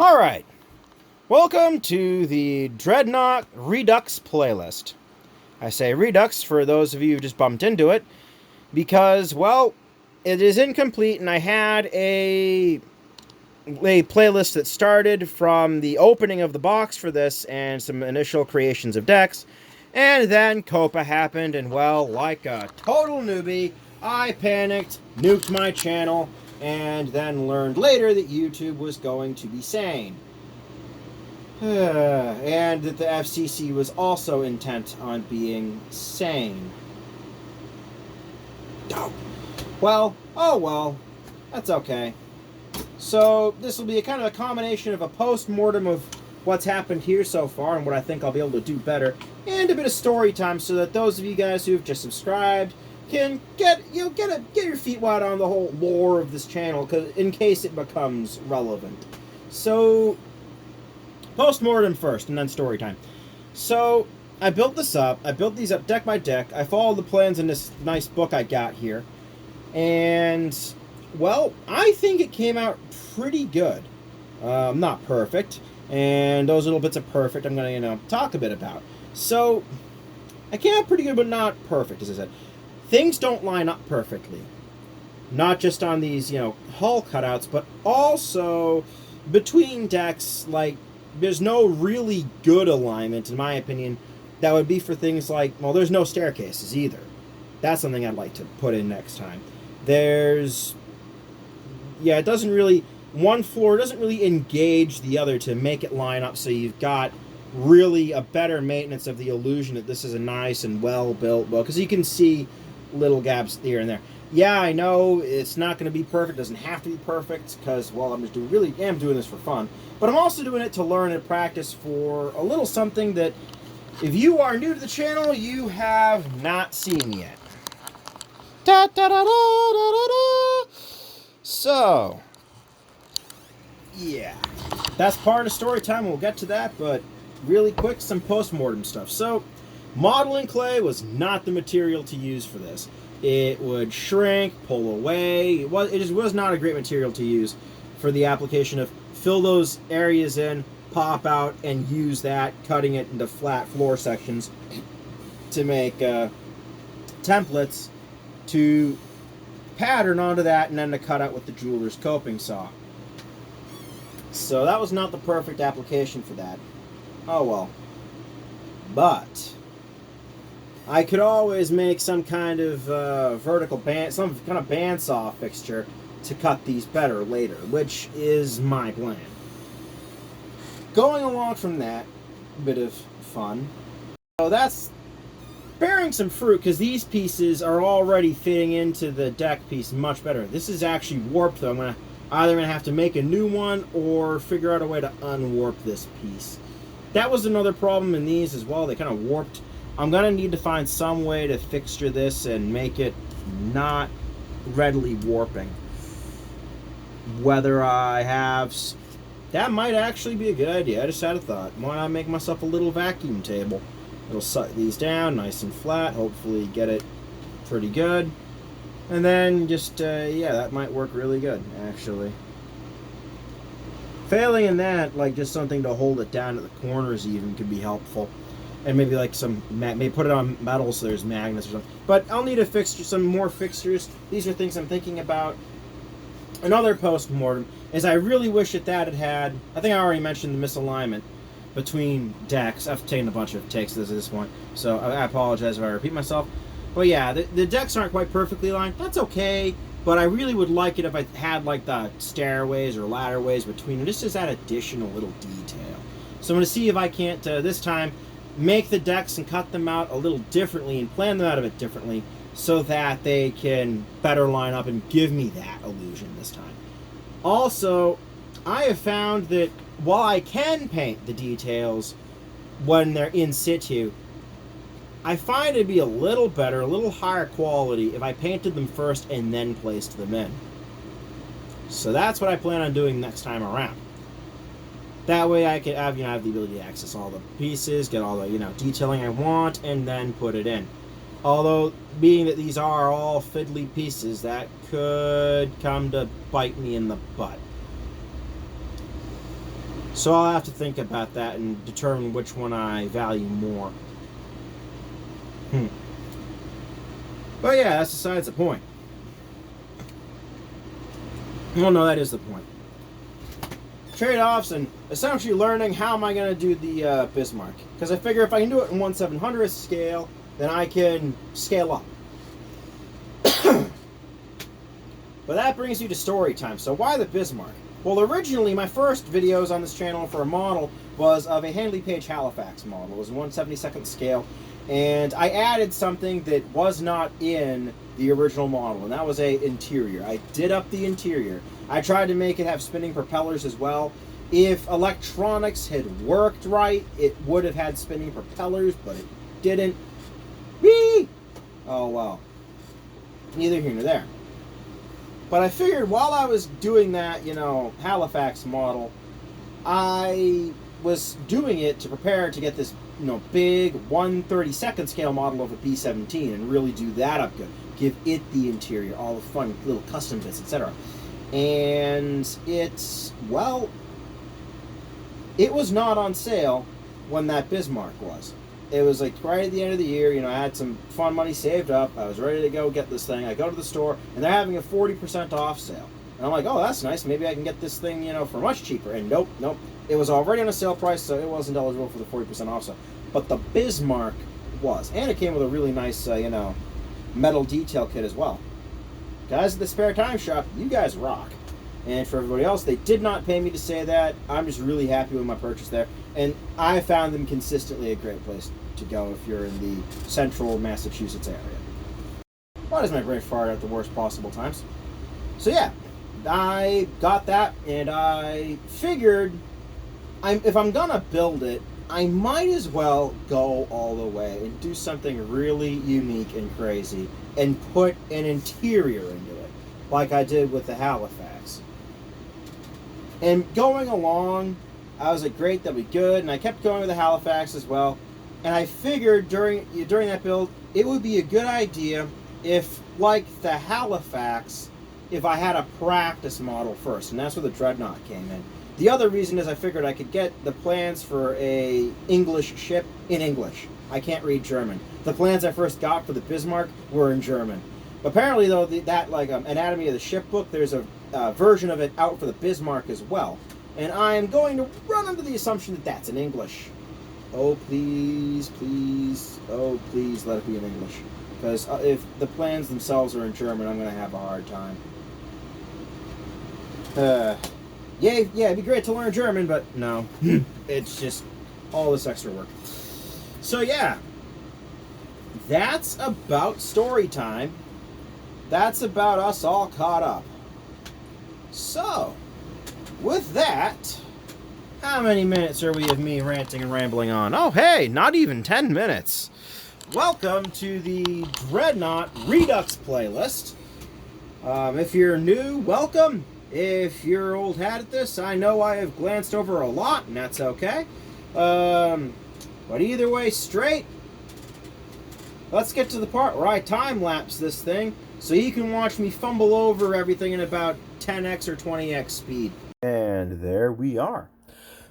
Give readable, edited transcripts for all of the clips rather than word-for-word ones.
Alright, welcome to the Dreadnought Redux playlist. I say Redux for those of you who just bumped into it, because, well, it is incomplete, and I had a playlist that started from the opening of the box for this and some initial creations of decks, and then Copa happened, and well, like a total newbie, I panicked, nuked my channel, and then learned later that YouTube was going to be sane. And that the FCC was also intent on being sane. Well, oh well, that's okay. So this will be a kind of a combination of a post-mortem of what's happened here so far and what I think I'll be able to do better, and a bit of story time so that those of you guys who've just subscribed can get your feet wet on the whole lore of this channel, because in case it becomes relevant. So, post-mortem first, and then story time. So, I built this up. I built these up deck by deck. I followed the plans in this nice book I got here. And, well, I think it came out pretty good. Not perfect. And those little bits of perfect I'm going to, talk a bit about. So, I came out pretty good, but not perfect, as I said. Things don't line up perfectly. Not just on these, hull cutouts, but also between decks. Like, there's no really good alignment, in my opinion, that would be for things like, well, there's no staircases either. That's something I'd like to put in next time. There's, it doesn't really, one floor doesn't really engage the other to make it line up, so you've got really a better maintenance of the illusion that this is a nice and well-built book, because you can see little gaps here and there. Yeah, I know it's not going to be perfect. It doesn't have to be perfect, because, well, I'm just doing this for fun. But I'm also doing it to learn and practice for a little something that, if you are new to the channel, you have not seen yet. Da, da, da, da, da, da, da. So, yeah, that's part of story time. We'll get to that, but really quick, some post-mortem stuff. So, modeling clay was not the material to use for this. It would shrink, pull away. It just was not a great material to use for the application of fill those areas in, pop out, and use that, cutting it into flat floor sections to make templates to pattern onto that, and then to cut out with the jeweler's coping saw. So that was not the perfect application for that. Oh well. But I could always make some kind of vertical band, some kind of bandsaw fixture to cut these better later, which is my plan. Going along from that, bit of fun. So that's bearing some fruit, because these pieces are already fitting into the deck piece much better. This is actually warped, though. I'm either going to have to make a new one or figure out a way to unwarp this piece. That was another problem in these as well. They kind of warped. I'm going to need to find some way to fixture this and make it not readily warping. Whether I have... That might actually be a good idea. I just had a thought. Why not make myself a little vacuum table? It'll suck these down nice and flat. Hopefully get it pretty good. And then just, that might work really good, actually. Failing in that, like just something to hold it down at the corners even could be helpful. And maybe like maybe put it on metal so there's magnets or something. But I'll need a fixture, some more fixtures. These are things I'm thinking about. Another post-mortem is I really wish that had, I think I already mentioned the misalignment between decks. I've taken a bunch of takes at this point, so I apologize if I repeat myself. But yeah, the decks aren't quite perfectly aligned. That's okay, but I really would like it if I had like the stairways or ladderways between them, just as that additional little detail. So I'm going to see if I can't, this time, make the decks and cut them out a little differently and plan them out a bit differently so that they can better line up and give me that illusion this time. Also, I have found that while I can paint the details when they're in situ, I find it'd be a little better, a little higher quality if I painted them first and then placed them in. So that's what I plan on doing next time around. That way I can have, have the ability to access all the pieces, get all the, detailing I want, and then put it in. Although, being that these are all fiddly pieces, that could come to bite me in the butt. So I'll have to think about that and determine which one I value more. But yeah, that's besides the point. Well, no, that is the point. Trade-offs and essentially learning how am I going to do the Bismarck. Because I figure if I can do it in 1/700th scale, then I can scale up. But that brings you to story time. So why the Bismarck? Well, originally my first videos on this channel for a model was of a Handley Page Halifax model. It was 1/72nd scale. And I added something that was not in the original model, and that was a interior. I did up the interior. I tried to make it have spinning propellers as well. If electronics had worked right, it would have had spinning propellers, but it didn't. Whee! Oh well. Neither here nor there. But I figured while I was doing that, Halifax model, I was doing it to prepare to get this, big 1/32nd scale model of a B-17 and really do that up good. Give it the interior, all the fun little custom bits, etc. And it was not on sale when that Bismarck was. It was like right at the end of the year, I had some fun money saved up. I was ready to go get this thing. I go to the store, and they're having a 40% off sale. And I'm like, oh, that's nice. Maybe I can get this thing, for much cheaper. And nope. It was already on a sale price, so it wasn't eligible for the 40% off sale. But the Bismarck was. And it came with a really nice, metal detail kit as well. Guys at the Spare Time Shop, you guys rock. And for everybody else, they did not pay me to say that. I'm just really happy with my purchase there. And I found them consistently a great place to go if you're in the central Massachusetts area. Why does my brain fart at the worst possible times? So yeah, I got that, and I figured if I'm gonna build it, I might as well go all the way and do something really unique and crazy and put an interior into it, like I did with the Halifax. And going along, I was like, great, that'll be good, and I kept going with the Halifax as well. And I figured during that build, it would be a good idea if, like the Halifax, if I had a practice model first, and that's where the Dreadnought came in. The other reason is I figured I could get the plans for a English ship in English. I can't read German. The plans I first got for the Bismarck were in German. Apparently, though, that Anatomy of the Ship book, there's a version of it out for the Bismarck as well. And I'm going to run under the assumption that that's in English. Oh, please, oh, please let it be in English. Because if the plans themselves are in German, I'm going to have a hard time. Yeah, it'd be great to learn German, but no. It's just all this extra work. So yeah, that's about story time. That's about us all caught up. So, with that, how many minutes are we of me ranting and rambling on? Oh, hey, not even 10 minutes. Welcome to the Dreadnought Redux playlist. If you're new, welcome. If you're old hat at this, I know I have glanced over a lot, and that's okay. But either way, straight. Let's get to the part where I time-lapse this thing so you can watch me fumble over everything in about 10x or 20x speed. And there we are.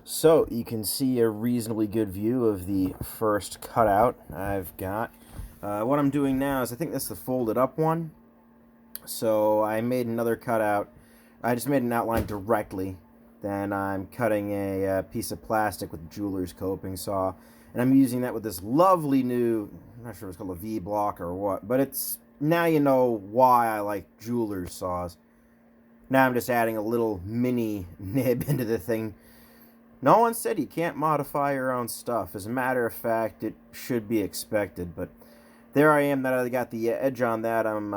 So you can see a reasonably good view of the first cutout I've got. What I'm doing now is I think that's the folded up one. So I made another cutout. I just made an outline directly. Then I'm cutting a piece of plastic with a jeweler's coping saw. And I'm using that with this lovely new, I'm not sure if it's called a V-block or what, but it's, now you know why I like jeweler's saws. Now I'm just adding a little mini nib into the thing. No one said you can't modify your own stuff. As a matter of fact, it should be expected. But there I am, that I got the edge on that. I'm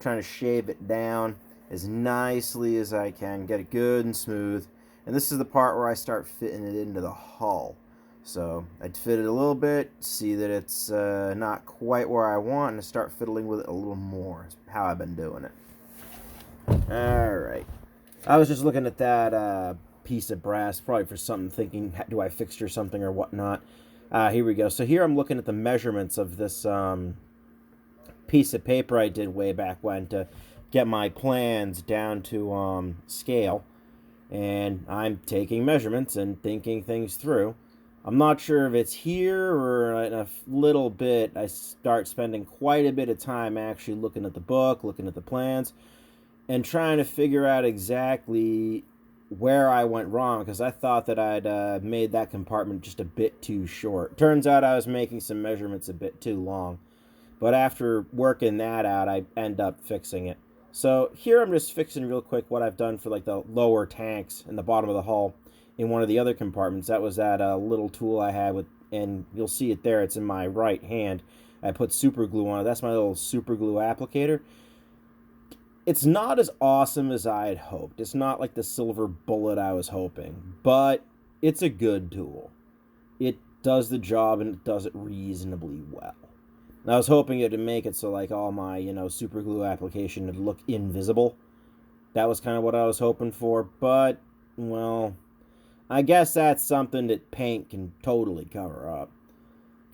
trying to shave it down as nicely as I can, get it good and smooth. And this is the part where I start fitting it into the hull. So I'd fit it a little bit, see that it's not quite where I want, and start fiddling with it a little more. That's how I've been doing it. Alright. I was just looking at that piece of brass, probably for something, thinking, do I fixture something or whatnot? Here we go. So here I'm looking at the measurements of this piece of paper I did way back when to get my plans down to scale. and I'm taking measurements and thinking things through. I'm not sure if it's here or in a little bit I start spending quite a bit of time actually looking at the book, looking at the plans, and trying to figure out exactly where I went wrong, because I thought that I'd made that compartment just a bit too short. Turns out I was making some measurements a bit too long. But after working that out, I end up fixing it. So here I'm just fixing real quick what I've done for like the lower tanks in the bottom of the hull in one of the other compartments. That was that little tool I had with, and you'll see it there. It's in my right hand. I put super glue on it. That's my little super glue applicator. It's not as awesome as I had hoped. It's not like the silver bullet I was hoping, but it's a good tool. It does the job and it does it reasonably well. I was hoping it would make it so like all my, super glue application would look invisible. That was kind of what I was hoping for, but, well, I guess that's something that paint can totally cover up.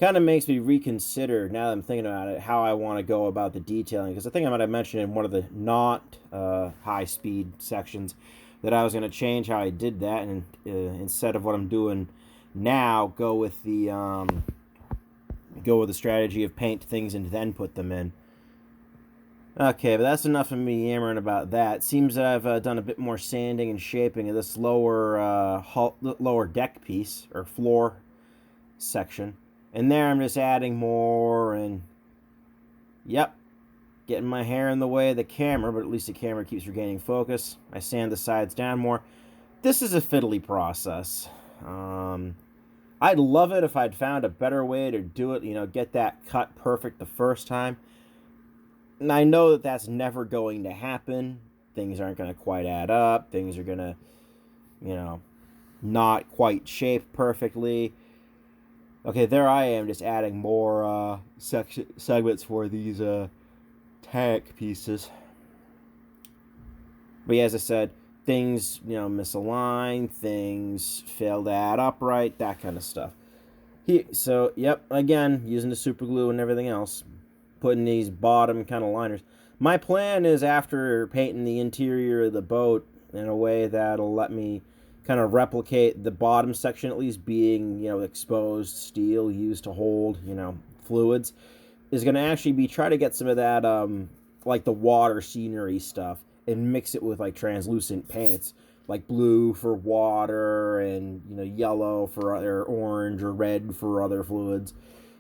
Kind of makes me reconsider, now that I'm thinking about it, how I want to go about the detailing, because I think I might have mentioned in one of the not high-speed sections that I was going to change how I did that, and instead of what I'm doing now, go with the strategy of paint things and then put them in. Okay, but that's enough of me yammering about that. Seems that I've done a bit more sanding and shaping of this lower deck piece, or floor section. And there I'm just adding more and, yep, getting my hair in the way of the camera, but at least the camera keeps regaining focus. I sand the sides down more. This is a fiddly process. I'd love it if I'd found a better way to do it, get that cut perfect the first time. And I know that that's never going to happen. Things aren't going to quite add up. Things are going to, not quite shape perfectly. Okay, there I am, just adding more segments for these tank pieces. But yeah, as I said, things, misalign, things fail to add up right, that kind of stuff. So, yep, again, using the super glue and everything else, putting these bottom kind of liners. My plan is, after painting the interior of the boat in a way that'll let me kind of replicate the bottom section at least being, exposed steel used to hold, fluids, is going to actually be try to get some of that, like the water scenery stuff and mix it with like translucent paints, like blue for water and, yellow for other, orange or red for other fluids.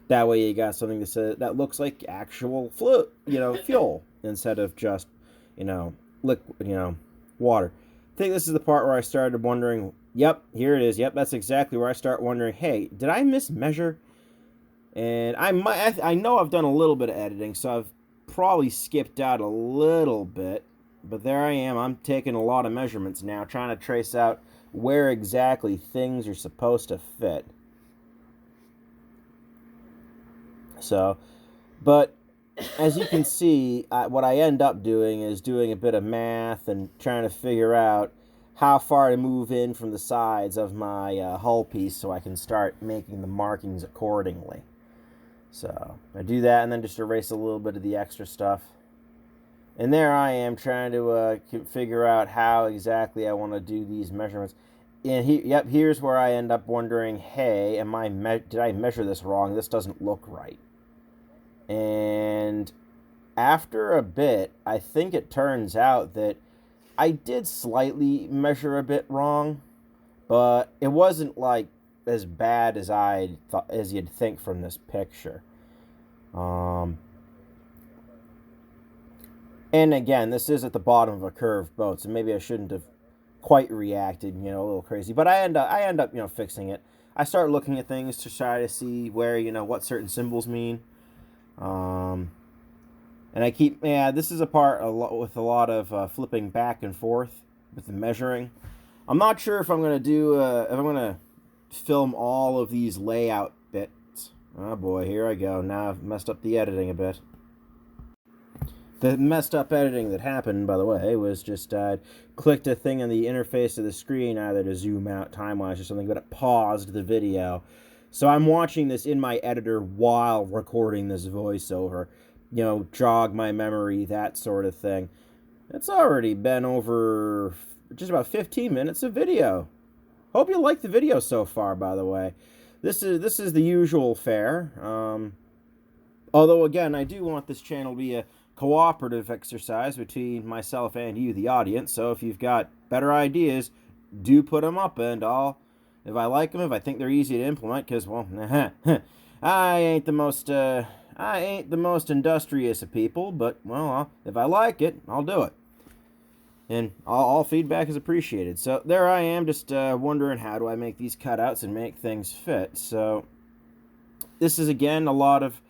That way you got something that looks like actual fuel instead of just, liquid, water. I think this is the part where I started wondering, yep, here it is. Yep, that's exactly where I start wondering, hey, did I mismeasure? And I know I've done a little bit of editing, so I've probably skipped out a little bit. But there I am. I'm taking a lot of measurements now, trying to trace out where exactly things are supposed to fit. So, but as you can see, what I end up doing is doing a bit of math and trying to figure out how far to move in from the sides of my hull piece so I can start making the markings accordingly. So I do that and then just erase a little bit of the extra stuff. And there I am trying to figure out how exactly I want to do these measurements. And here's where I end up wondering, hey, did I measure this wrong? This doesn't look right. And after a bit, I think it turns out that I did slightly measure a bit wrong, but it wasn't like as bad as I thought, as you'd think from this picture. And again, this is at the bottom of a curved boat, so maybe I shouldn't have quite reacted, a little crazy. But I end up, fixing it. I start looking at things to try to see where, what certain symbols mean. And I keep, this is a part with a lot of flipping back and forth with the measuring. I'm not sure if I'm going to film all of these layout bits. Oh boy, here I go. Now I've messed up the editing a bit. The messed up editing that happened, by the way, was just I clicked a thing on the interface of the screen, either to zoom out, time-wise or something, but it paused the video. So I'm watching this in my editor while recording this voiceover. Jog my memory, that sort of thing. It's already been over just about 15 minutes of video. Hope you like the video so far, by the way. This is the usual fare. Although, again, I do want this channel to be a cooperative exercise between myself and you, the audience. So if you've got better ideas, do put them up, and if I like them, if I think they're easy to implement, because, well, I ain't the most industrious of people, but, well, if I like it, I'll do it. And all feedback is appreciated. So there I am, just wondering, how do I make these cutouts and make things fit? So this is, again, a lot of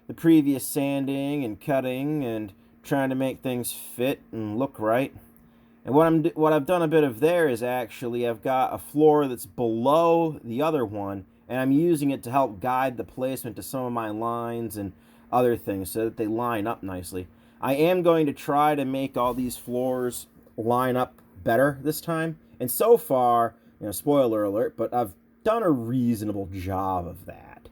the previous sanding and cutting and trying to make things fit and look right. And what I've done a bit of there is, actually, I've got a floor that's below the other one, and I'm using it to help guide the placement to some of my lines and other things so that they line up nicely. I am going to try to make all these floors line up better this time, and so far, spoiler alert, but I've done a reasonable job of that.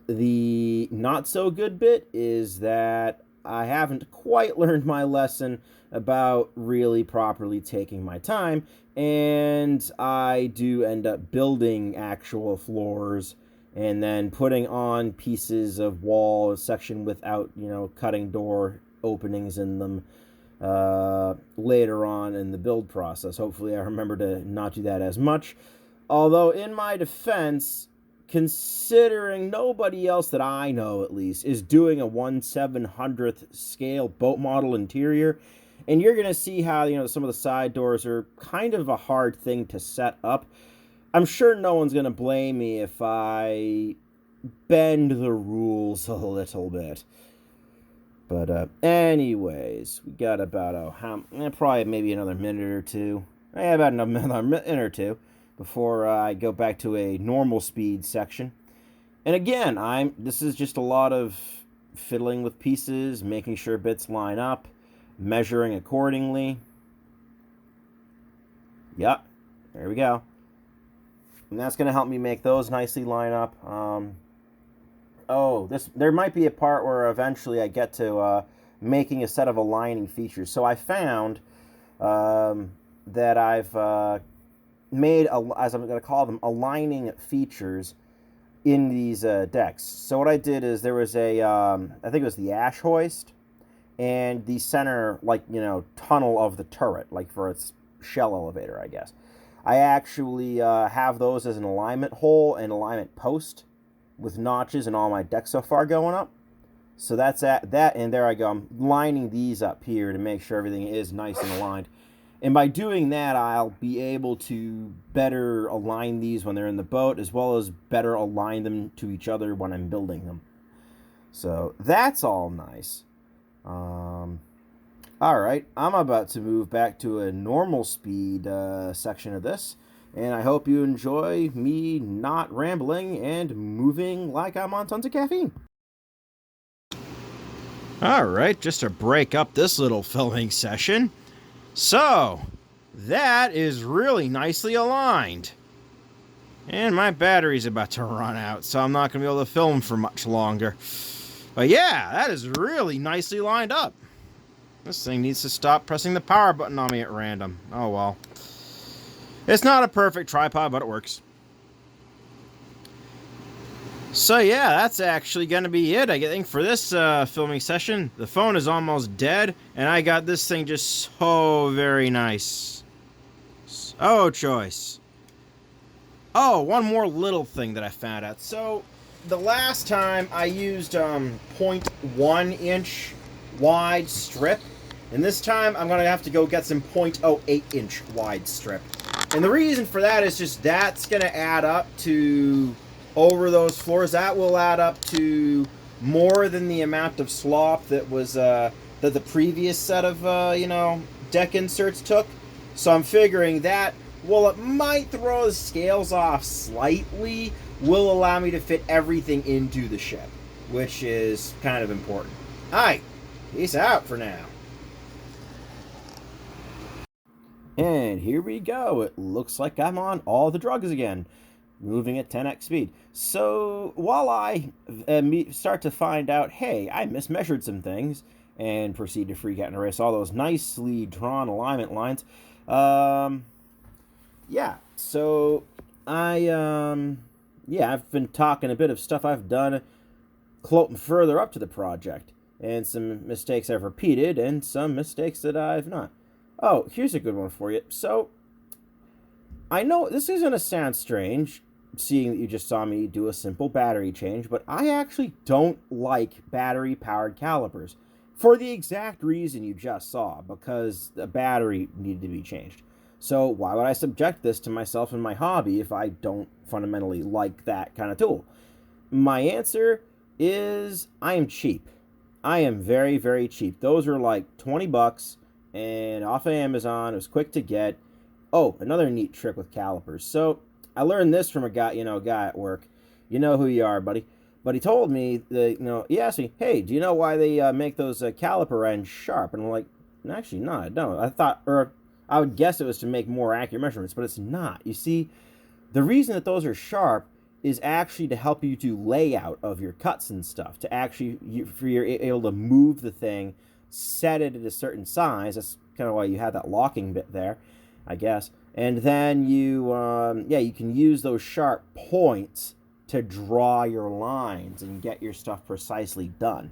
The not so good bit is that I haven't quite learned my lesson about really properly taking my time, and I do end up building actual floors and then putting on pieces of wall section without, cutting door openings in them later on in the build process. Hopefully I remember to not do that as much. Although, in my defense, considering nobody else that I know, at least, is doing a 1/700th scale boat model interior, and you're going to see how, some of the side doors are kind of a hard thing to set up. I'm sure no one's going to blame me if I bend the rules a little bit. But anyways, we got about probably maybe another minute or two. About another minute or two before I go back to a normal speed section. And again, this is just a lot of fiddling with pieces, making sure bits line up, measuring accordingly. Yep, there we go. And that's going to help me make those nicely line up. There might be a part where eventually I get to making a set of aligning features. So I found that I've made, as I'm going to call them, aligning features in these decks. So what I did is, there was I think it was the ash hoist, and the center, tunnel of the turret, for its shell elevator, I guess. I actually have those as an alignment hole and alignment post with notches in all my decks so far going up. So that's that, and there I go. I'm lining these up here to make sure everything is nice and aligned. And by doing that, I'll be able to better align these when they're in the boat, as well as better align them to each other when I'm building them. So that's all nice. Alright, I'm about to move back to a normal speed section of this, and I hope you enjoy me not rambling and moving like I'm on tons of caffeine. Alright, just to break up this little filming session. So, that is really nicely aligned. And my battery's about to run out, so I'm not going to be able to film for much longer. But yeah, that is really nicely lined up. This thing needs to stop pressing the power button on me at random. Oh well. It's not a perfect tripod, but it works. So yeah, that's actually going to be it, I think, for this filming session. The phone is almost dead, and I got this thing just so very nice. So choice. Oh, one more little thing that I found out. So, the last time I used 0.1 inch wide strip, and this time I'm going to have to go get some 0.08 inch wide strip. And the reason for that is just that's going to add up to, over those floors, that will add up to more than the amount of slop that was that the previous set of deck inserts took. So I'm figuring that, while it might throw the scales off slightly, will allow me to fit everything into the ship, which is kind of important. Alright, peace out for now. And here we go. It looks like I'm on all the drugs again, moving at 10x speed. So while I start to find out, hey, I mismeasured some things, and proceed to freak out and erase all those nicely drawn alignment lines, Yeah, so I've been talking a bit of stuff I've done further up to the project, and some mistakes I've repeated, and some mistakes that I've not. Oh, here's a good one for you. So, I know this is going to sound strange, seeing that you just saw me do a simple battery change, but I actually don't like battery-powered calipers for the exact reason you just saw, because the battery needed to be changed. So why would I subject this to myself and my hobby if I don't fundamentally like that kind of tool? My answer is I am cheap. I am very, very cheap. Those are like 20 bucks and off of Amazon. It was quick to get. Oh, another neat trick with calipers. So I learned this from a guy at work. You know who you are, buddy. But he told me that, he asked me, hey, do you know why they make those caliper ends sharp? And I'm like, actually, no, I don't. I would guess it was to make more accurate measurements, but it's not. You see, the reason that those are sharp is actually to help you do layout of your cuts and stuff, to actually, you're able to move the thing, set it at a certain size. That's kind of why you have that locking bit there, I guess. And then you can use those sharp points to draw your lines and get your stuff precisely done.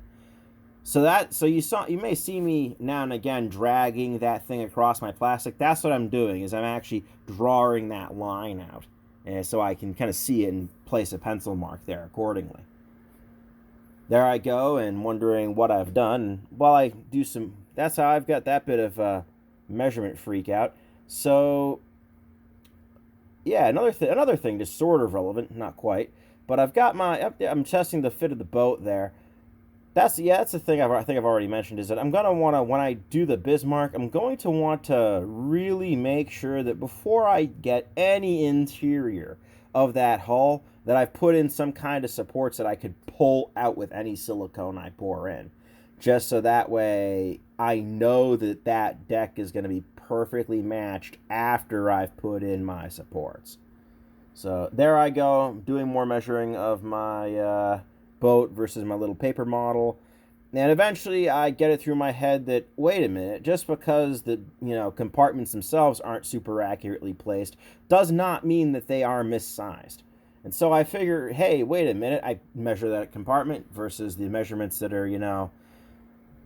So you may see me now and again dragging that thing across my plastic. That's what I'm doing, is I'm actually drawing that line out, and so I can kind of see it and place a pencil mark there accordingly. There I go, and wondering what I've done. While I do that's how I've got that bit of measurement freak out. So yeah, another thing, just sort of relevant, not quite, but I'm testing the fit of the boat there. That's the thing I think I've already mentioned, is that I'm going to want to, when I do the Bismarck, I'm going to want to really make sure that before I get any interior of that hull, that I've put in some kind of supports that I could pull out with any silicone I pour in. Just so that way I know that that deck is going to be perfectly matched after I've put in my supports. So there I go, doing more measuring of my boat versus my little paper model, and eventually I get it through my head that, wait a minute, just because the compartments themselves aren't super accurately placed does not mean that they are missized. And so I figure, hey, wait a minute, I measure that compartment versus the measurements that are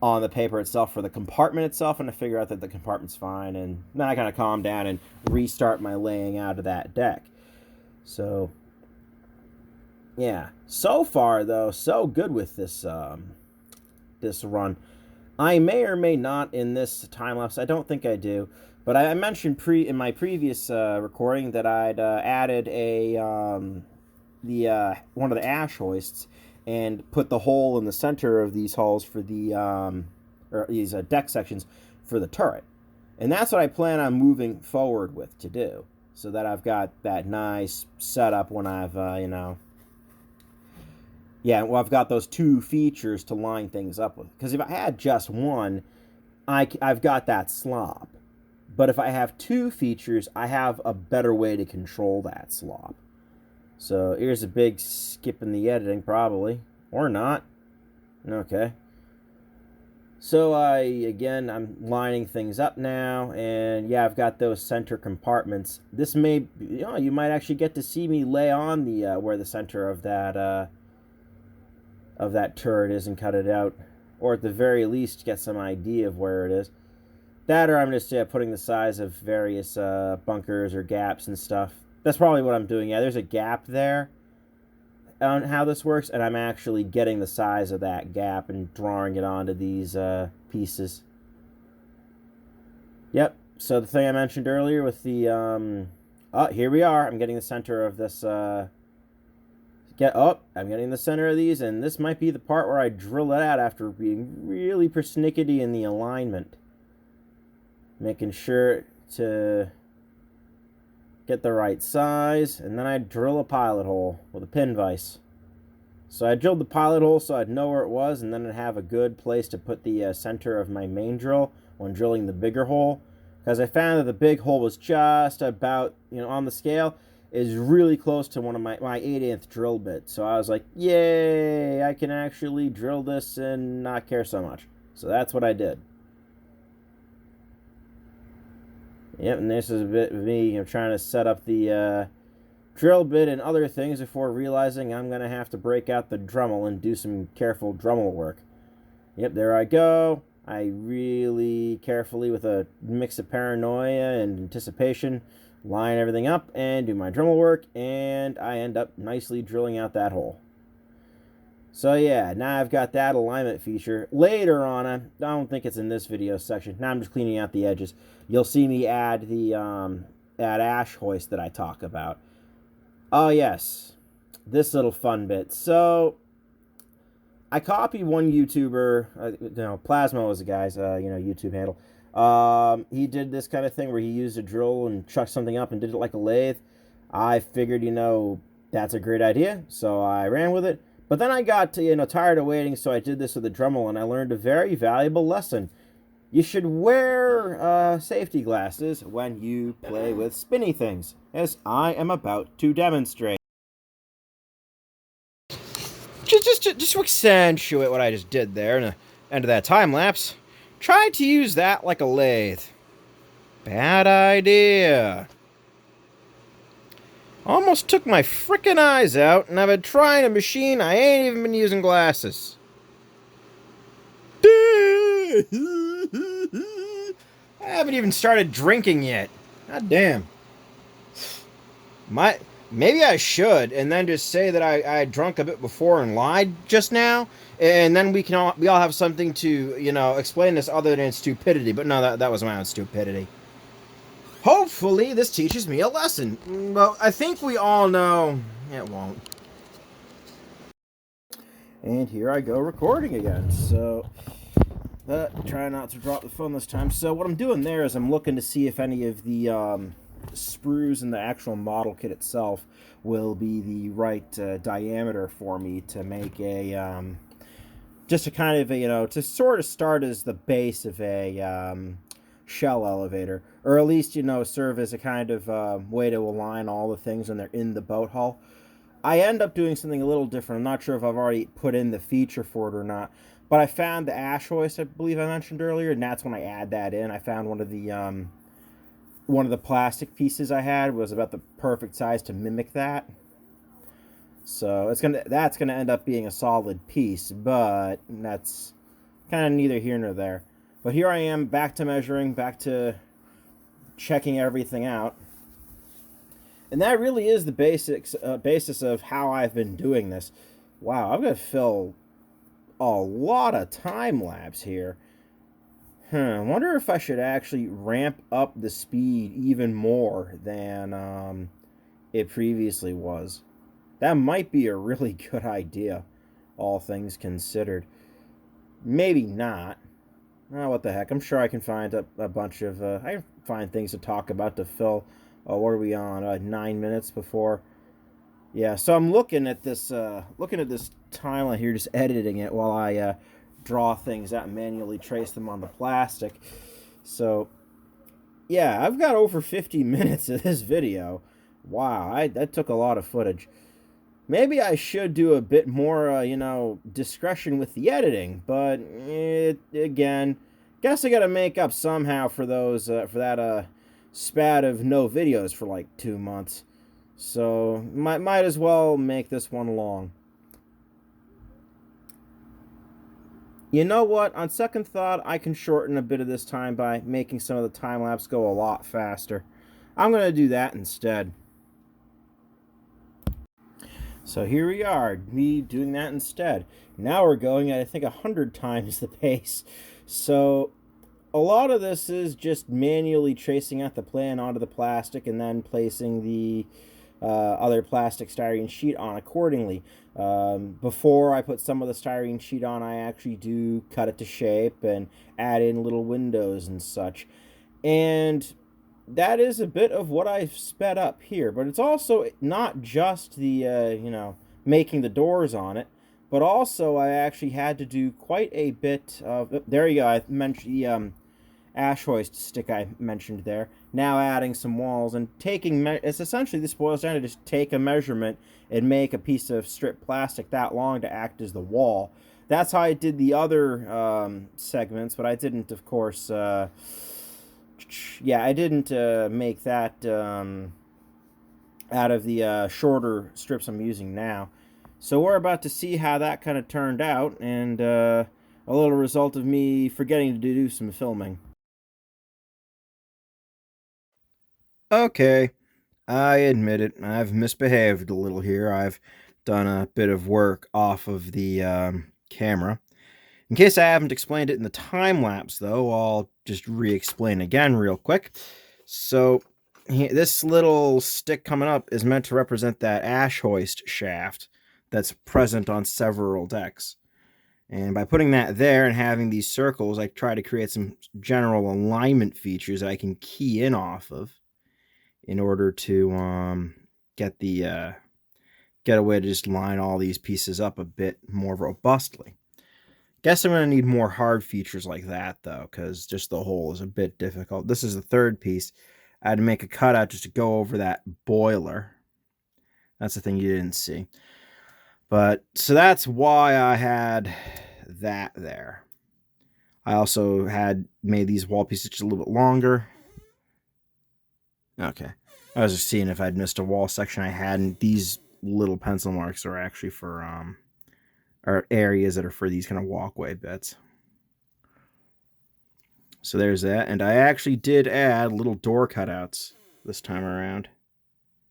on the paper itself for the compartment itself, and I figure out that the compartment's fine, and then I kind of calm down and restart my laying out of that deck. So yeah, so far though, so good with this this run. I may or may not in this time lapse. I don't think I do, but I mentioned in my previous recording that I'd added one of the ash hoists and put the hole in the center of these hulls for these deck sections for the turret, and that's what I plan on moving forward with to do, so that I've got that nice setup when I've I've got those two features to line things up with. Because if I had just one, I've got that slop. But if I have two features, I have a better way to control that slop. So here's a big skip in the editing, probably. Or not. Okay. So I'm lining things up now. And yeah, I've got those center compartments. This may, you might actually get to see me lay on the where the center of that turret is and cut it out, or at the very least get some idea of where it is. That, or I'm just putting the size of various bunkers or gaps and stuff. That's probably what I'm doing. Yeah, there's a gap there on how this works, and I'm actually getting the size of that gap and drawing it onto these pieces. Yep, so the thing I mentioned earlier with the here we are. I'm getting the center of this I'm getting the center of these, and this might be the part where I drill it out after being really persnickety in the alignment. Making sure to get the right size, and then I drill a pilot hole with a pin vise. So I drilled the pilot hole so I'd know where it was, and then I'd have a good place to put the center of my main drill when drilling the bigger hole. Because I found that the big hole was just about, on the scale, is really close to one of my 8/8 drill bit. So I was like, yay, I can actually drill this and not care so much. So that's what I did. Yep, and this is a bit of me, trying to set up the drill bit and other things before realizing I'm going to have to break out the Dremel and do some careful Dremel work. Yep, there I go. I really carefully, with a mix of paranoia and anticipation, line everything up and do my Dremel work, and I end up nicely drilling out that hole. So yeah, now I've got that alignment feature. Later on, I don't think it's in this video section. Now I'm just cleaning out the edges. You'll see me add the ash hoist that I talk about. Oh yes, this little fun bit. So I copied one YouTuber, Plasmo was the guy's, YouTube handle. He did this kind of thing where he used a drill and chucked something up and did it like a lathe. I figured, that's a great idea, so I ran with it. But then I got, tired of waiting, so I did this with a Dremel, and I learned a very valuable lesson. You should wear safety glasses when you play with spinny things, as I am about to demonstrate. Just to accentuate what I just did there in the end of that time lapse, try to use that like a lathe. Bad idea. Almost took my frickin' eyes out, and I've been trying a machine. I ain't even been using glasses. I haven't even started drinking yet. God damn. Maybe I should, and then just say that I drunk a bit before and lied just now, and then we all have something to, explain this other than stupidity. But no, that was my own stupidity. Hopefully, this teaches me a lesson. Well, I think we all know it won't. And here I go recording again. So, try not to drop the phone this time. So what I'm doing there is I'm looking to see if any of the sprues in the actual model kit itself will be the right diameter for me to make a just a kind of to sort of start as the base of a shell elevator, or at least serve as a kind of way to align all the things when they're in the boat hull. I end up doing something a little different. I'm not sure if I've already put in the feature for it or not, but I found the ash hoist I believe I mentioned earlier, and that's when I add that in. I found one of the plastic pieces I had was about the perfect size to mimic that. So that's gonna end up being a solid piece, but that's kind of neither here nor there. But here I am, back to measuring, back to checking everything out. And that really is the basis of how I've been doing this. Wow, I'm going to fill a lot of time lapse here. I wonder if I should actually ramp up the speed even more than it previously was. That might be a really good idea, all things considered. Maybe not. Oh, what the heck. I'm sure I can find a bunch of... I can find things to talk about to fill... what are we on? 9 minutes before... Yeah, so I'm looking at this timeline here, just editing it while I draw things out and manually trace them on the plastic. So, yeah, I've got over 50 minutes of this video. Wow, that took a lot of footage. Maybe I should do a bit more, discretion with the editing, but again, guess I gotta make up somehow for those, for that, spat of no videos for like 2 months. So, might as well make this one long. You know what? On second thought, I can shorten a bit of this time by making some of the time lapse go a lot faster. I'm gonna do that instead. So here we are, me doing that instead. Now we're going at, I think, 100 times the pace. So a lot of this is just manually tracing out the plan onto the plastic and then placing the other plastic styrene sheet on accordingly. Before I put some of the styrene sheet on, I actually do cut it to shape and add in little windows and such. And that is a bit of what I've sped up here, but it's also not just the, making the doors on it, but also I actually had to do quite a bit of, there you go, I mentioned the ash hoist stick I mentioned there, now adding some walls and taking, it's essentially, this boils down to just take a measurement and make a piece of strip plastic that long to act as the wall. That's how I did the other segments, but I didn't, of course, Yeah, I didn't make that out of the shorter strips I'm using now. So we're about to see how that kind of turned out, and a little result of me forgetting to do some filming. Okay, I admit it. I've misbehaved a little here. I've done a bit of work off of the camera. In case I haven't explained it in the time lapse, though, I'll just re-explain again real quick. So this little stick coming up is meant to represent that ash hoist shaft that's present on several decks. And by putting that there and having these circles, I try to create some general alignment features that I can key in off of in order to get a way to just line all these pieces up a bit more robustly. Guess I'm going to need more hard features like that, though, because just the hole is a bit difficult. This is the third piece. I had to make a cutout just to go over that boiler. That's the thing you didn't see. But, so that's why I had that there. I also had made these wall pieces just a little bit longer. Okay. I was just seeing if I'd missed a wall section I hadn't. These little pencil marks are actually for, are areas that are for these kind of walkway bits. So there's that. And I actually did add little door cutouts this time around.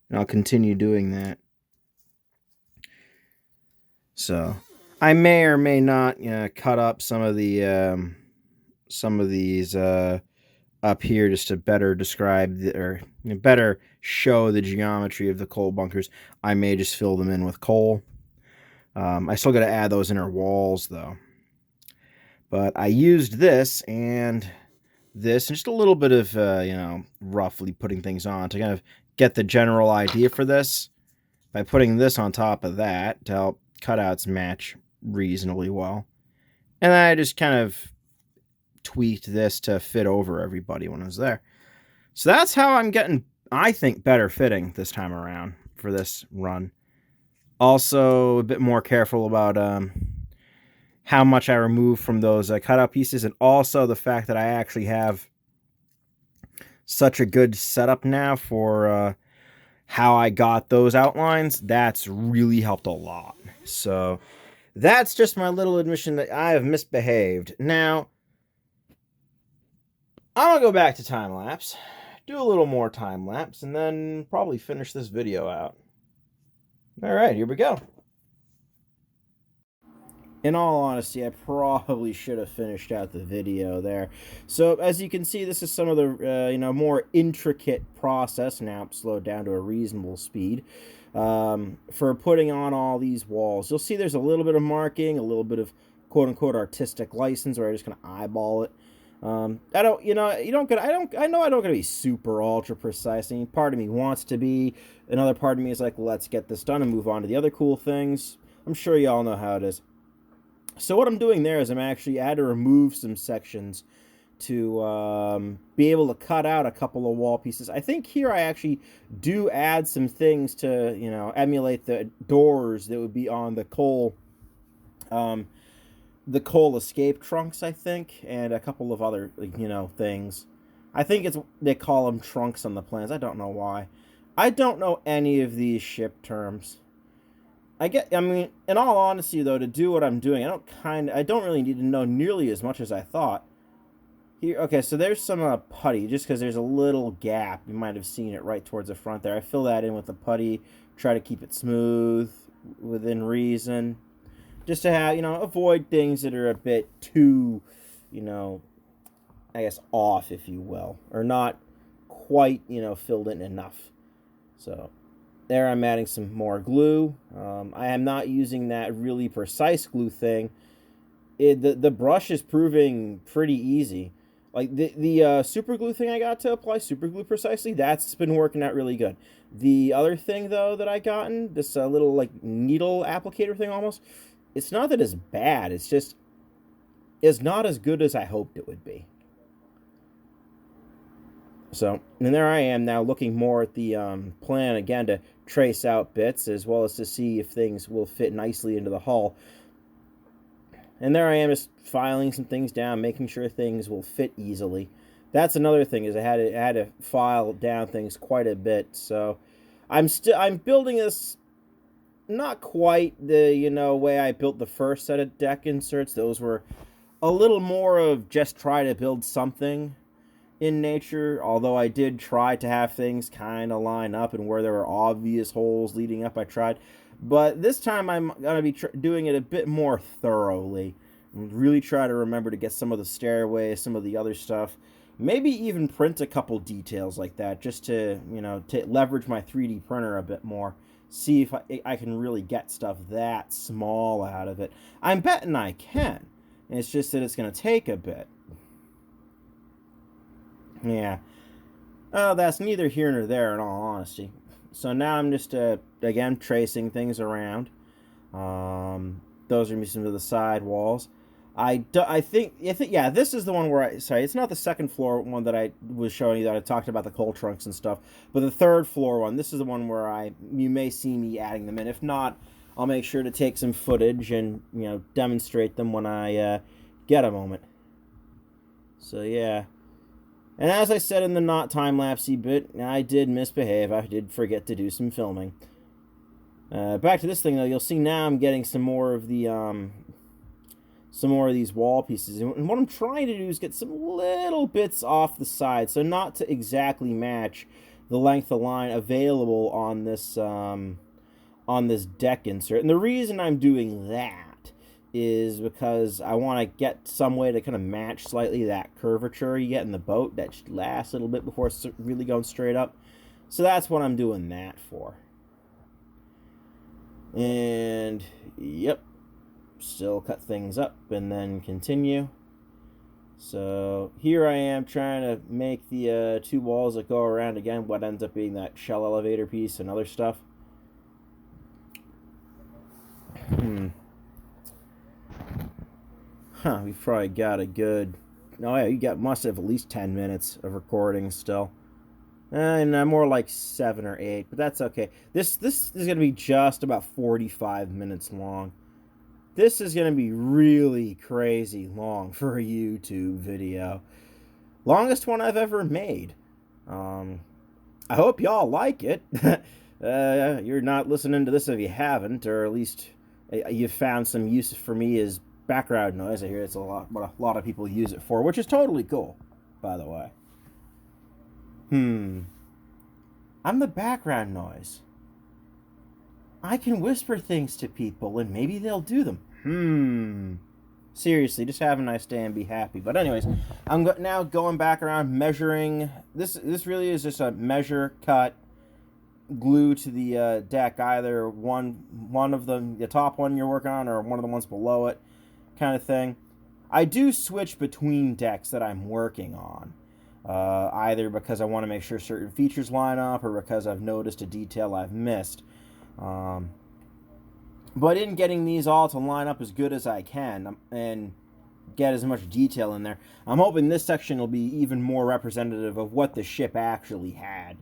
And I'll continue doing that. So I may or may not cut up some of these up here just to better describe or better show the geometry of the coal bunkers. I may just fill them in with coal. I still got to add those inner walls though. But I used this and just a little bit of roughly putting things on to kind of get the general idea for this by putting this on top of that to help cutouts match reasonably well. And then I just kind of tweaked this to fit over everybody when I was there. So that's how I'm getting, I think, better fitting this time around for this run. Also, a bit more careful about how much I remove from those cutout pieces, and also the fact that I actually have such a good setup now for how I got those outlines. That's really helped a lot. So that's just my little admission that I have misbehaved. Now, I'm going to go back to time-lapse, do a little more time-lapse, and then probably finish this video out. Alright, here we go. In all honesty, I probably should have finished out the video there. So, as you can see, this is some of the, more intricate process, now slowed down to a reasonable speed, for putting on all these walls. You'll see there's a little bit of marking, a little bit of quote-unquote artistic license, where I just kind of eyeball it. I know I don't gotta be super ultra precise. I mean, part of me wants to be, another part of me is like, let's get this done and move on to the other cool things. I'm sure you all know how it is. So what I'm doing there is I had to remove some sections to be able to cut out a couple of wall pieces. I think here I actually do add some things to, emulate the doors that would be on the coal escape trunks, I think, and a couple of other, things. I think they call them trunks on the plans. I don't know why. I don't know any of these ship terms. In all honesty, though, to do what I'm doing, I don't really need to know nearly as much as I thought. Here, okay, so there's some putty, just because there's a little gap. You might have seen it right towards the front there. I fill that in with the putty, try to keep it smooth, within reason. Just to have, avoid things that are a bit too, I guess, off, if you will. Or not quite, filled in enough. So there I'm adding some more glue. I am not using that really precise glue thing. The brush is proving pretty easy. Like the super glue thing I got to apply super glue precisely, that's been working out really good. The other thing, though, that I gotten, this little like needle applicator thing almost, it's not that it's bad, it's just, it's not as good as I hoped it would be. So, and there I am now looking more at the plan again to trace out bits as well as to see if things will fit nicely into the hull. And there I am just filing some things down, making sure things will fit easily. That's another thing, is I had to file down things quite a bit. So I'm building this not quite the way I built the first set of deck inserts. Those were a little more of just try to build something in nature, although I did try to have things kind of line up, and where there were obvious holes leading up, I tried. But this time I'm going to be doing it a bit more thoroughly, and really try to remember to get some of the stairways, some of the other stuff, maybe even print a couple details like that, just to to leverage my 3D printer a bit more, see if I can really get stuff that small out of it. I'm betting I can, and it's just that it's going to take a bit. Yeah. Oh, that's neither here nor there, in all honesty. So now I'm just, again, tracing things around. Those are some of the side walls. I think, yeah, this is the one where sorry, it's not the second floor one that I was showing you that I talked about the coal trunks and stuff, but the third floor one, this is the one where you may see me adding them in. If not, I'll make sure to take some footage and, demonstrate them when I get a moment. So, yeah. And as I said in the not time-lapsey bit, I did misbehave. I did forget to do some filming. Back to this thing, though, you'll see now I'm getting some more of these wall pieces. And what I'm trying to do is get some little bits off the side, so not to exactly match the length of line available on this deck insert. And the reason I'm doing that is because I want to get some way to kind of match slightly that curvature you get in the boat that should last a little bit before it's really going straight up. So that's what I'm doing that for. And, yep, still cut things up and then continue. So here I am trying to make the two walls that go around again, what ends up being that shell elevator piece and other stuff. We've probably got a good... Oh, yeah, must have at least 10 minutes of recording still. And more like 7 or 8, but that's okay. This is going to be just about 45 minutes long. This is going to be really crazy long for a YouTube video. Longest one I've ever made. I hope y'all like it. You're not listening to this if you haven't, or at least you've found some use for me as background noise. I hear it's what a lot of people use it for, which is totally cool, by the way. I'm the background noise. I can whisper things to people and maybe they'll do them. Seriously, just have a nice day and be happy. But anyways, I'm now going back around measuring. This really is just a measure, cut, glue to the deck. Either one of them, the top one you're working on, or one of the ones below it, kind of thing. I do switch between decks that I'm working on. Either because I want to make sure certain features line up, or because I've noticed a detail I've missed. But in getting these all to line up as good as I can and get as much detail in there, I'm hoping this section will be even more representative of what the ship actually had.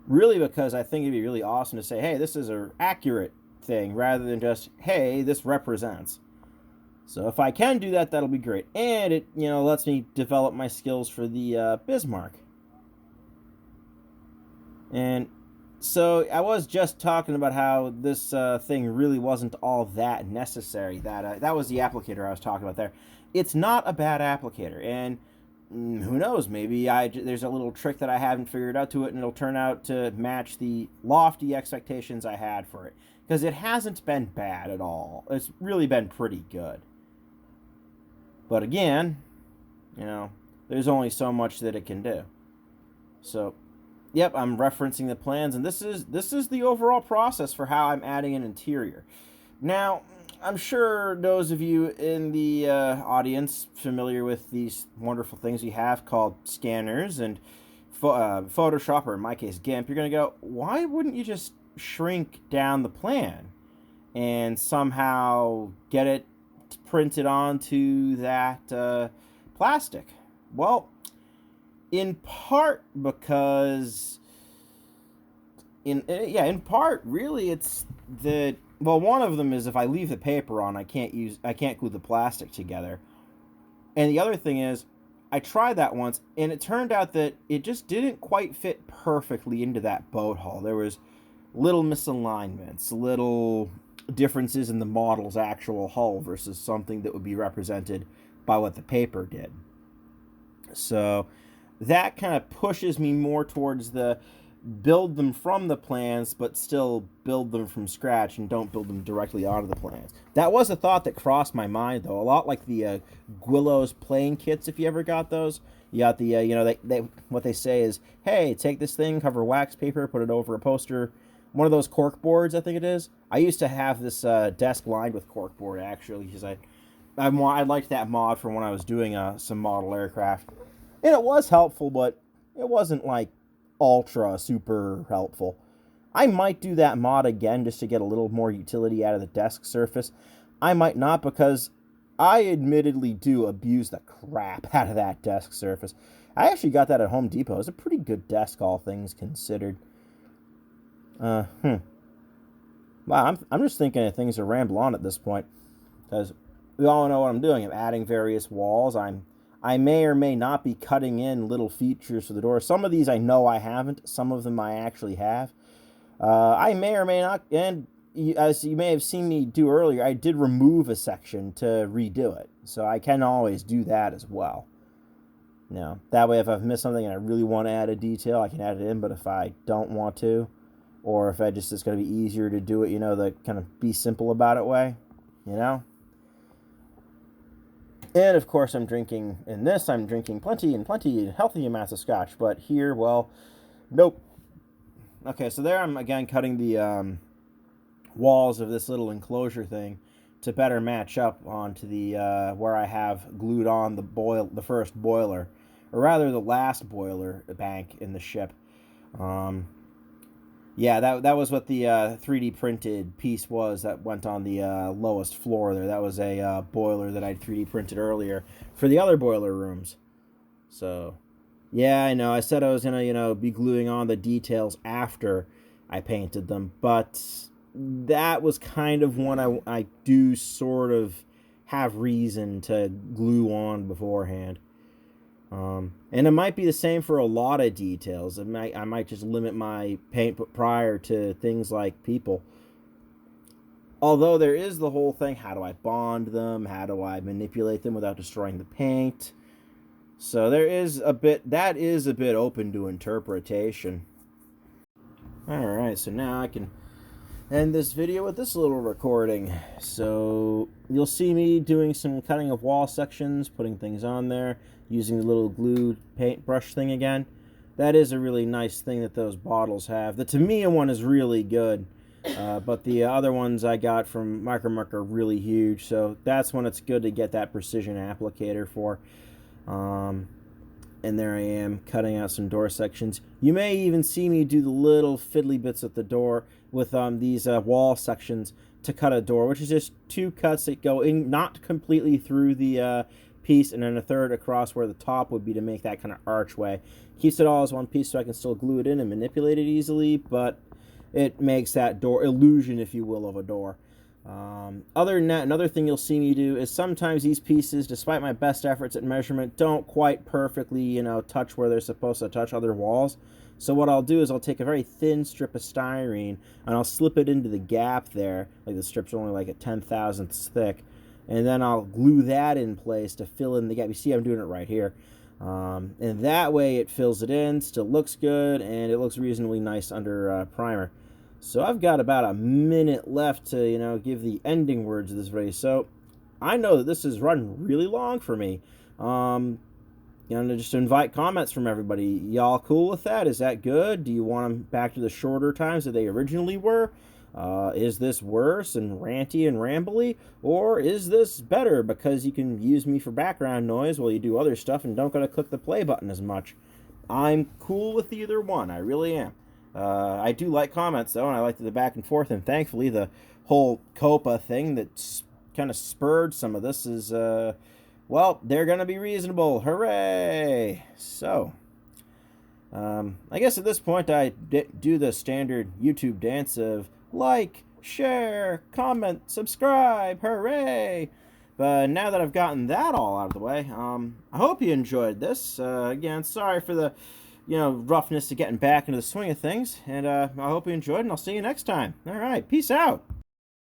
Really, because I think it'd be really awesome to say, hey, this is an accurate thing, rather than just, hey, this represents. So if I can do that, that'll be great. And it, lets me develop my skills for the Bismarck. And so I was just talking about how this thing really wasn't all that necessary. That was the applicator I was talking about there. It's not a bad applicator. And who knows, maybe there's a little trick that I haven't figured out to it, and it'll turn out to match the lofty expectations I had for it. Because it hasn't been bad at all. It's really been pretty good. But again, there's only so much that it can do. So, yep, I'm referencing the plans, and this is the overall process for how I'm adding an interior. Now, I'm sure those of you in the audience familiar with these wonderful things we have called scanners and Photoshop, or in my case, GIMP, you're going to go, why wouldn't you just shrink down the plan and somehow get it printed onto that plastic? Well, in part because, in part, really, it's that. Well, one of them is if I leave the paper on, I can't glue the plastic together, and the other thing is, I tried that once, and it turned out that it just didn't quite fit perfectly into that boat hull. There was little misalignments, little differences in the model's actual hull versus something that would be represented by what the paper did. So that kind of pushes me more towards the build them from the plans, but still build them from scratch and don't build them directly onto the plans. That was a thought that crossed my mind, though. A lot like the Guillo's playing kits, if you ever got those. You got the, what they say is, hey, take this thing, cover wax paper, put it over a poster. One of those cork boards, I think it is. I used to have this desk lined with cork board, actually, because I liked that mod from when I was doing some model aircraft. And it was helpful, but it wasn't, like, ultra super helpful. I might do that mod again just to get a little more utility out of the desk surface. I might not, because I admittedly do abuse the crap out of that desk surface. I actually got that at Home Depot. It's a pretty good desk, all things considered. Wow, I'm just thinking of things to ramble on at this point, because we all know what I'm doing. I'm adding various walls. I may or may not be cutting in little features for the door. Some of these I know I haven't. Some of them I actually have. I may or may not, and as you may have seen me do earlier, I did remove a section to redo it. So I can always do that as well. That way if I've missed something and I really want to add a detail, I can add it in. But if I don't want to, or if it's going to be easier to do it, the kind of be simple about it way, And, of course, I'm drinking plenty and healthy amounts of scotch. But here, well, nope. Okay, so there I'm, again, cutting the walls of this little enclosure thing to better match up onto the where I have glued on the first boiler, or rather the last boiler bank in the ship. Yeah, that was what the 3D printed piece was that went on the lowest floor there. That was a boiler that I'd 3D printed earlier for the other boiler rooms. So, yeah, I know. I said I was going to, be gluing on the details after I painted them. But that was kind of one I do sort of have reason to glue on beforehand. And it might be the same for a lot of details. I might just limit my paint prior to things like people. Although there is the whole thing, how do I bond them? How do I manipulate them without destroying the paint? So that is a bit open to interpretation. Alright, so now I can end this video with this little recording. So you'll see me doing some cutting of wall sections, putting things on there, using the little glue paintbrush thing again. That is a really nice thing that those bottles have. The Tamiya one is really good, but the other ones I got from Micromark are really huge, so that's when it's good to get that precision applicator for. And there I am, cutting out some door sections. You may even see me do the little fiddly bits at the door with these wall sections to cut a door, which is just 2 cuts that go in, not completely through the piece, and then a third across where the top would be to make that kind of archway. Keeps it all as one piece so I can still glue it in and manipulate it easily, but it makes that door illusion, if you will, of a door. Other than that, another thing you'll see me do is sometimes these pieces, despite my best efforts at measurement, don't quite perfectly, touch where they're supposed to touch other walls. So what I'll do is I'll take a very thin strip of styrene and I'll slip it into the gap there, like the strip's only like a 10,000ths thick, and then I'll glue that in place to fill in the gap. You see I'm doing it right here. And that way it fills it in, still looks good, and it looks reasonably nice under primer. So I've got about a minute left to, give the ending words of this video. So I know that this has run really long for me. Just to invite comments from everybody. Y'all cool with that? Is that good? Do you want them back to the shorter times that they originally were? Is this worse and ranty and rambly? Or is this better because you can use me for background noise while you do other stuff and don't gotta click the play button as much? I'm cool with either one. I really am. I do like comments, though, and I like the back and forth, and thankfully the whole COPA thing that kind of spurred some of this is, well, they're going to be reasonable. Hooray! So, I guess at this point I do the standard YouTube dance of like, share, comment, subscribe, hooray! But now that I've gotten that all out of the way, I hope you enjoyed this. Again, sorry for the, roughness of getting back into the swing of things. And I hope you enjoyed, and I'll see you next time. All right, peace out.